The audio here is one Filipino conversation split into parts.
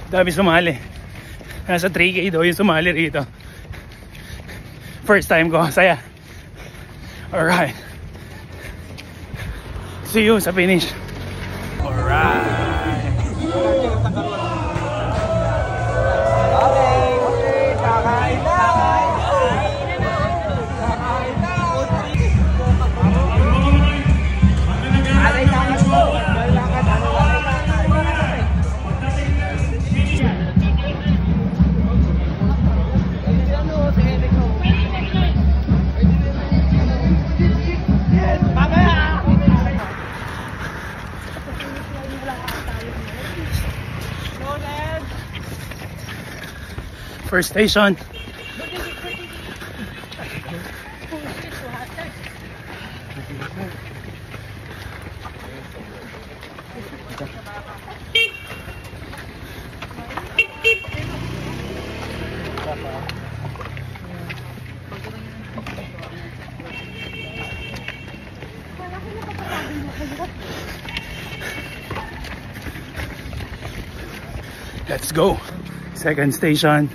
Dami sumali. Nasa 3K daw yung sumali rito. First time ko, saya. Alright. See you sa finish. Alright. First station. Let's go. Second station.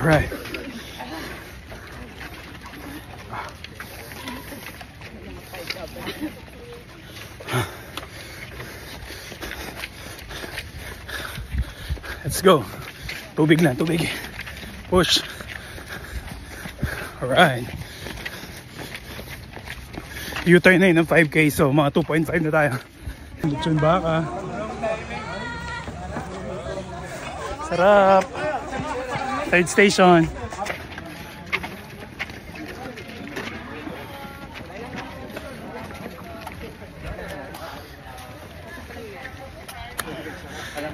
All right. Let's go. Tubig na, tubig. Push. All right. U-turn na yun ng 5K, so mga 2.5 na tayo. Lechon baka. Sarap. Third station.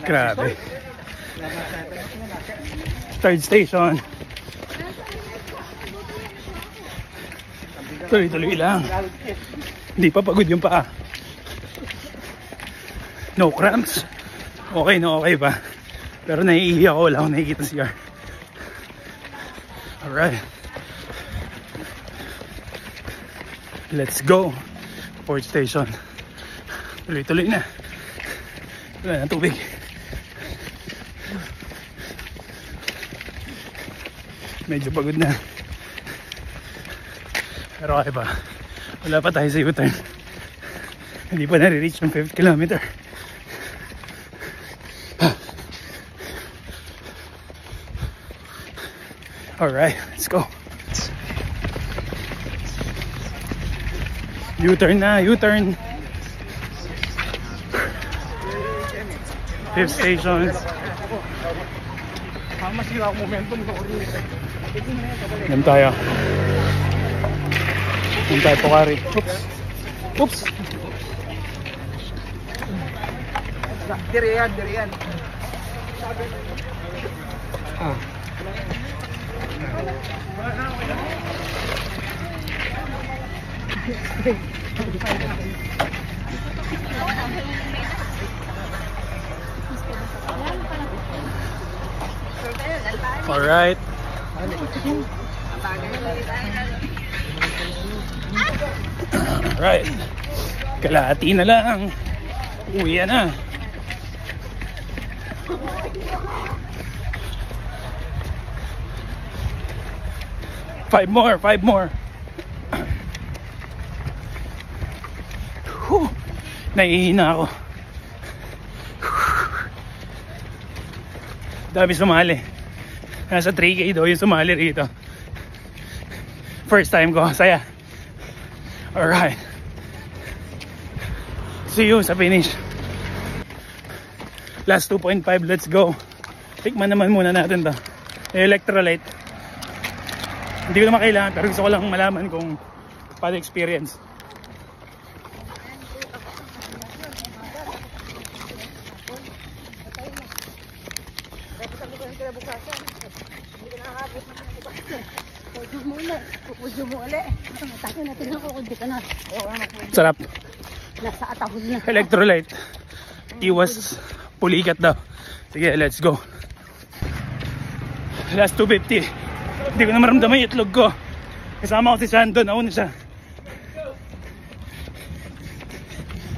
Grabe. Third station. Tuloy-tuloy lang. Hindi pa pagod yung paa. No cramps. Okay na okay pa. Pero naiihi ako, wala akong nakikita CR. Alright. Let's go. Fourth station. Tuloy-tuloy na. Wala na tubig. Medyo pagod na. Pero okay pa. Wala pa tayo sa U-turn. Hindi pa nare-reach yung 5th kilometer. Alright, let's go. U-turn na, U-turn. 5th station. Yan tayo. Yan tayo Pokari. Oops. Oops. Dirian, dirian. Ah. Alright. Alright. Kalahati na lang. Uwi na. Five more. Whew. Nahihina ako. Dami sumali. Nasa 3K daw yung sumali rito. First time ko, saya. Alright. See you sa finish. Last 2.5, let's go. Tikman naman muna natin to. Electrolyte. Hindi ko naman kailangan, pero gusto ko lang malaman kung paano experience. Sarap. Nasa atahol na. Electrolyte. Iwas pulikat daw. Sige, let's go. Last 250. Hindi ko na maramdaman yung itlog ko. Kasama ko si Sando, nauna siya.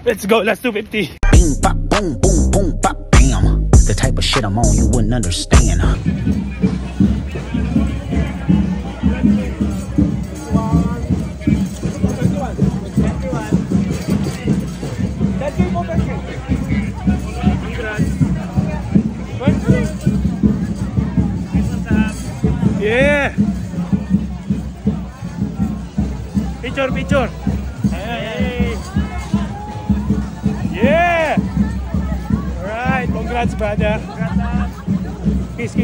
Let's go, last 250. Bing, pop, boom, boom, boom, pop, bam. The type of shit I'm on you wouldn't understand. Yeah. Picture. Hey. Yeah. All right. Congrats, brother. Kiss.